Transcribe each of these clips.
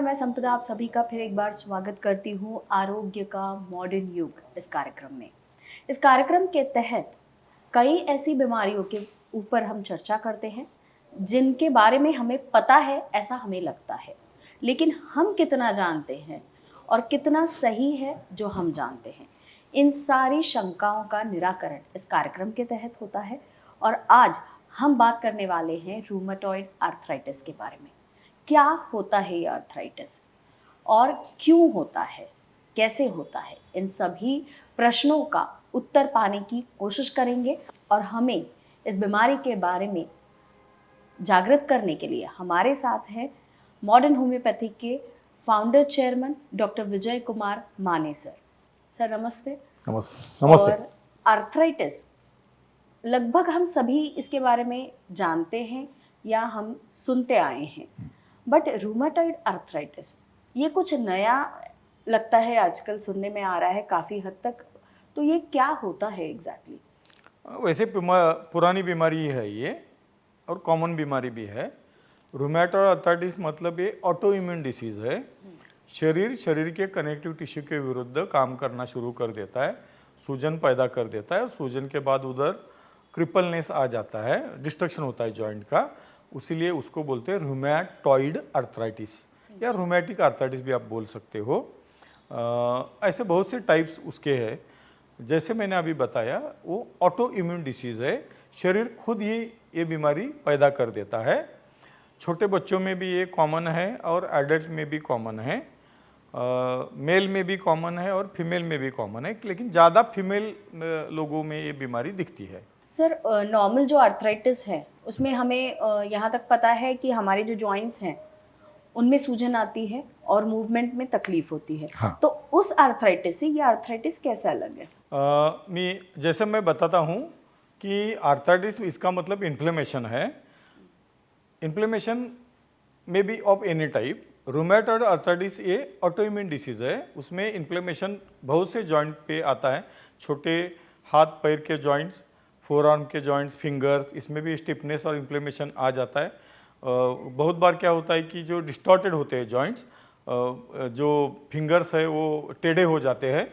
मैं संपदा आप सभी का फिर एक बार स्वागत करती हूँ आरोग्य का मॉडर्न युग इस कार्यक्रम में। इस कार्यक्रम के तहत कई ऐसी बीमारियों के ऊपर हम चर्चा करते हैं जिनके बारे में हमें पता है, ऐसा हमें लगता है, लेकिन हम कितना जानते हैं और कितना सही है जो हम जानते हैं। इन सारी शंकाओं का निराकरण इस कार्यक्रम के तहत होता है और आज हम बात करने वाले हैं रूमेटॉइड आर्थराइटिस के बारे में। क्या होता है ये आर्थराइटिस और क्यों होता है, कैसे होता है, इन सभी प्रश्नों का उत्तर पाने की कोशिश करेंगे और हमें इस बीमारी के बारे में जागृत करने के लिए हमारे साथ हैं मॉडर्न होम्योपैथी के founder chairman doctor Vijay Kumar माने सर। सर नमस्ते। नमस्ते। नमस्ते। और आर्थराइटिस लगभग हम सभी इसके बारे में जानते हैं या हम सुनते आए हैं, बट रूमेटॉइड आर्थराइटिस ये कुछ नया लगता है, आजकल सुनने में आ रहा है काफ़ी हद तक। तो ये क्या होता है एग्जैक्टली? वैसे पुरानी बीमारी है ये और कॉमन बीमारी भी है। रूमेटॉइड आर्थराइटिस मतलब ये ऑटो इम्यून डिसीज़ है। शरीर के कनेक्टिव टिश्यू के विरुद्ध काम करना शुरू कर देता है, सूजन पैदा कर देता है और सूजन के बाद उधर क्रिपलनेस आ जाता है, डिस्ट्रक्शन होता है जॉइंट का, उसीलिए उसको बोलते हैं रूमेटॉइड आर्थराइटिस या रूमेटिक आर्थराइटिस भी आप बोल सकते हो। ऐसे बहुत से टाइप्स उसके हैं। जैसे मैंने अभी बताया वो ऑटो इम्यून डिसीज़ है, शरीर खुद ही ये बीमारी पैदा कर देता है। छोटे बच्चों में भी ये कॉमन है और एडल्ट में भी कॉमन है, मेल में भी कॉमन है और फीमेल में भी कॉमन है, लेकिन ज़्यादा फीमेल लोगों में ये बीमारी दिखती है। सर नॉर्मल जो आर्थराइटिस है उसमें हमें यहाँ तक पता है कि हमारे जो जॉइंट्स हैं उनमें सूजन आती है और मूवमेंट में तकलीफ होती है। हाँ। तो उस आर्थराइटिस से ये आर्थराइटिस कैसे अलग है? जैसे मैं बताता हूँ कि आर्थराइटिस इसका मतलब इन्फ्लेमेशन है। इन्फ्लेमेशन में be of any type. Rheumatoid arthritis ये ऑटोइम्यून डिसीज़ है, उसमें इन्फ्लेमेशन बहुत से जॉइंट पे आता है, छोटे हाथ पैर के जॉइंट्स, फोर आर्म के जॉइंट्स, फिंगर्स, इसमें भी स्टिफनेस और इन्फ्लेमेशन आ जाता है। बहुत बार क्या होता है कि जो डिस्टॉर्टेड होते हैं जॉइंट्स, जो फिंगर्स है वो टेढ़े हो जाते हैं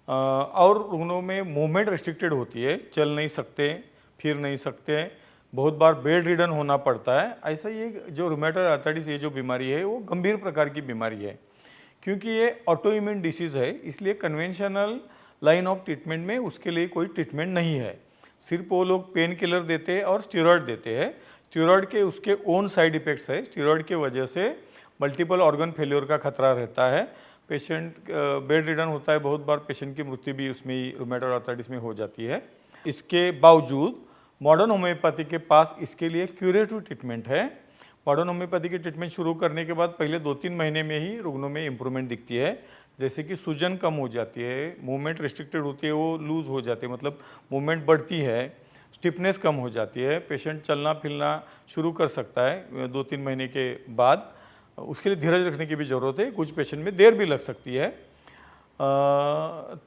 और उनों में मूवमेंट रिस्ट्रिक्टेड होती है, चल नहीं सकते, फिर नहीं सकते, बहुत बार बेड रिडन होना पड़ता है। ऐसा ये जो रूमेटॉइड आर्थराइटिस ये जो बीमारी है वो गंभीर प्रकार की बीमारी है, क्योंकि ये ऑटो इम्यून डिसीज़ है, इसलिए कन्वेंशनल लाइन ऑफ ट्रीटमेंट में उसके लिए कोई ट्रीटमेंट नहीं है। सिर्फ वो लोग पेन किलर देते हैं और स्टेरॉयड देते हैं। स्टेरॉयड के उसके ओन साइड इफ़ेक्ट्स है, स्टेरॉयड के वजह से मल्टीपल ऑर्गन फेल्योर का खतरा रहता है, पेशेंट बेड रिडन होता है, बहुत बार पेशेंट की मृत्यु भी उसमें रूमेटॉइड आर्थराइटिस में हो जाती है। इसके बावजूद मॉडर्न होम्योपैथी के पास इसके लिए क्यूरेटिव ट्रीटमेंट है। मॉडर्न होम्योपैथी की ट्रीटमेंट शुरू करने के बाद पहले 2-3 महीने में ही रुग्णों में इंप्रूवमेंट दिखती है, जैसे कि सूजन कम हो जाती है, मूवमेंट रिस्ट्रिक्टेड होती है वो लूज़ हो जाती है, मतलब मूवमेंट बढ़ती है, स्टिफनेस कम हो जाती है, पेशेंट चलना फिरना शुरू कर सकता है 2-3 महीने के बाद। उसके लिए धीरज रखने की भी ज़रूरत है, कुछ पेशेंट में देर भी लग सकती है।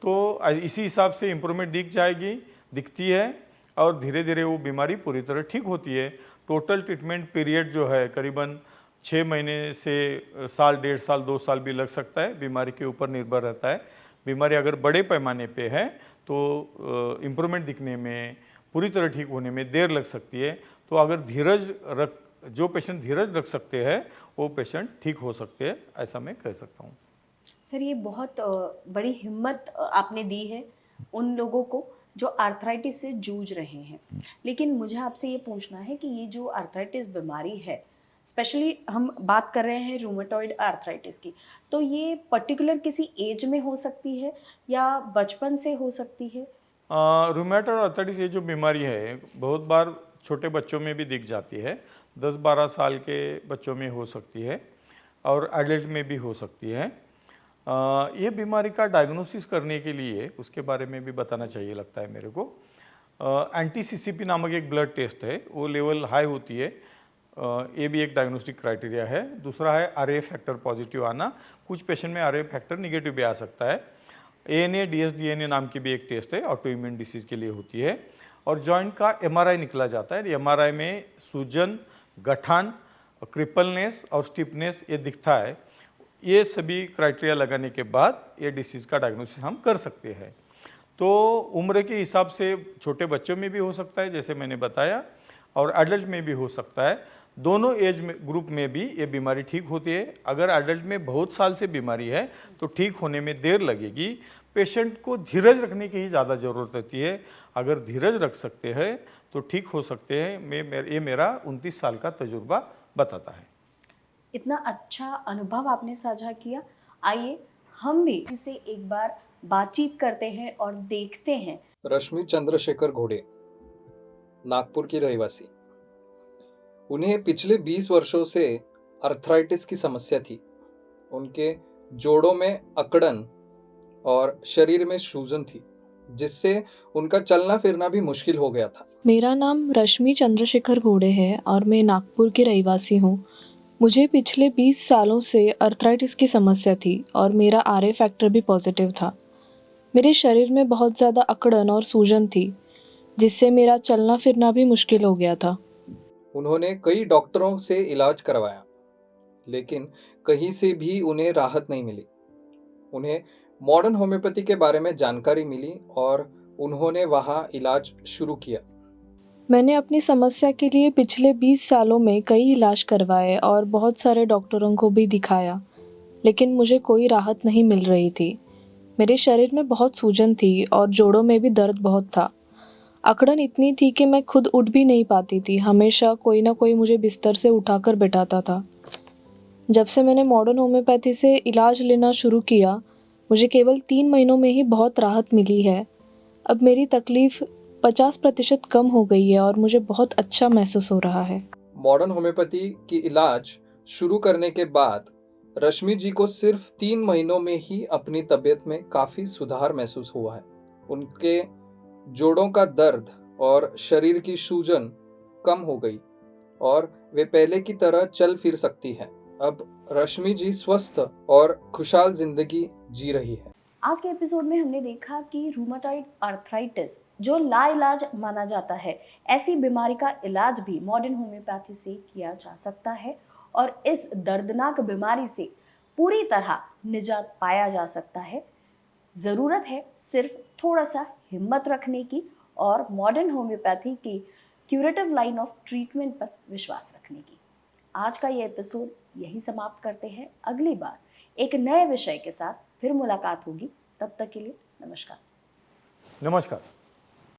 तो इसी हिसाब से इम्प्रूवमेंट दिखती है और धीरे धीरे वो बीमारी पूरी तरह ठीक होती है। टोटल ट्रीटमेंट पीरियड जो है करीबन 6 महीने से साल, 1.5 साल, 2 साल भी लग सकता है, बीमारी के ऊपर निर्भर रहता है। बीमारी अगर बड़े पैमाने पे है तो इम्प्रूवमेंट दिखने में, पूरी तरह ठीक होने में देर लग सकती है। तो अगर जो पेशेंट धीरज रख सकते हैं वो पेशेंट ठीक हो सकते हैं, ऐसा मैं कह सकता हूँ। सर ये बहुत बड़ी हिम्मत आपने दी है उन लोगों को जो आर्थराइटिस से जूझ रहे हैं, लेकिन मुझे आपसे ये पूछना है कि ये जो आर्थराइटिस बीमारी है, स्पेशली हम बात कर रहे हैं रूमेटॉइड आर्थराइटिस की, तो ये पर्टिकुलर किसी एज में हो सकती है या बचपन से हो सकती है? रूमेटॉइड आर्थराइटिस ये जो बीमारी है बहुत बार छोटे बच्चों में भी दिख जाती है, 10-12 साल के बच्चों में हो सकती है और एडल्ट में भी हो सकती है। ये बीमारी का डायग्नोसिस करने के लिए उसके बारे में भी बताना चाहिए लगता है मेरे को। एंटी-सीसीपी नामक एक ब्लड टेस्ट है, वो लेवल हाई होती है, ये भी एक डायग्नोस्टिक क्राइटेरिया है। दूसरा है आरए फैक्टर पॉजिटिव आना, कुछ पेशेंट में आरए फैक्टर निगेटिव भी आ सकता है। एएनए डीएसडीएनए नाम की भी एक टेस्ट है, ऑटो इम्यून डिसीज़ के लिए होती है। और जॉइंट का एमआरआई निकला जाता है, एमआरआई में सूजन, गठान, क्रिपलनेस और स्टिफनेस ये दिखता है। ये सभी क्राइटेरिया लगाने के बाद ये डिसीज़ का डायग्नोसिस हम कर सकते हैं। तो उम्र के हिसाब से छोटे बच्चों में भी हो सकता है जैसे मैंने बताया, और एडल्ट में भी हो सकता है। दोनों एज में ग्रुप में भी ये बीमारी ठीक होती है। अगर एडल्ट में बहुत साल से बीमारी है तो ठीक होने में देर लगेगी। पेशेंट को धीरज रखने की ही ज़्यादा ज़रूरत रहती है। अगर धीरज रख सकते हैं तो ठीक हो सकते हैं। ये मेरा 29 साल का तजुर्बा बताता है। इतना अच्छा अनुभव आपने साझा किया। आइए हम भी इसे एक बार बातचीत करते हैं और देखते हैं। रश्मि चंद्रशेखर घोड़े, नागपुर की रहवासी। उन्हें पिछले 20 वर्षों से अर्थराइटिस की समस्या थी। उनके जोड़ों में अकड़न और शरीर में सूजन थी, जिससे उनका चलना फिरना भी मुश्किल हो गया था। मेरा नाम रश्मि चंद्रशेखर घोड़े है और मैं नागपुर की रहवासी हूँ। मुझे पिछले 20 सालों से अर्थराइटिस की समस्या थी और मेरा RA फैक्टर भी पॉजिटिव था। मेरे शरीर में बहुत ज़्यादा अकड़न और सूजन थी, जिससे मेरा चलना फिरना भी मुश्किल हो गया था। उन्होंने कई डॉक्टरों से इलाज करवाया, लेकिन कहीं से भी उन्हें राहत नहीं मिली। उन्हें मॉडर्न होम्योपैथी के बारे में जानकारी मिली और उन्होंने वहाँ इलाज शुरू किया। मैंने अपनी समस्या के लिए पिछले 20 सालों में कई इलाज करवाए और बहुत सारे डॉक्टरों को भी दिखाया, लेकिन मुझे कोई राहत नहीं मिल रही थी। मेरे शरीर में बहुत सूजन थी और जोड़ों में भी दर्द बहुत था। अकड़न इतनी थी कि मैं खुद उठ भी नहीं पाती थी। हमेशा कोई ना कोई मुझे बिस्तर से उठाकर बैठाता था। जब से मैंने मॉडर्न होम्योपैथी से इलाज लेना शुरू किया, मुझे केवल 3 महीनों में ही बहुत राहत मिली है। अब मेरी तकलीफ़ 50% कम हो गई है और मुझे बहुत अच्छा महसूस हो रहा है। मॉडर्न होम्योपैथी की इलाज शुरू करने के बाद रश्मि जी को सिर्फ 3 महीनों में ही अपनी तबीयत में काफ़ी सुधार महसूस हुआ है। उनके जोड़ों का दर्द और शरीर की सूजन कम हो गई और वे पहले की तरह चल फिर सकती है। अब रश्मि जी स्वस्थ और खुशहाल जिंदगी जी रही है। आज के एपिसोड में हमने देखा कि रूमेटॉइड अर्थराइटिस जो लाइलाज माना जाता है, ऐसी बीमारी का इलाज भी मॉडर्न होम्योपैथी से किया जा सकता है और इस दर्दनाक बीमारी से पूरी तरह निजात पाया जा सकता है। ज़रूरत है सिर्फ थोड़ा सा हिम्मत रखने की और मॉडर्न होम्योपैथी की क्यूरेटिव लाइन ऑफ ट्रीटमेंट पर विश्वास रखने की। आज का ये एपिसोड यही समाप्त करते हैं। अगली बार एक नए विषय के साथ फिर मुलाकात होगी। तब तक के लिए नमस्कार। नमस्कार।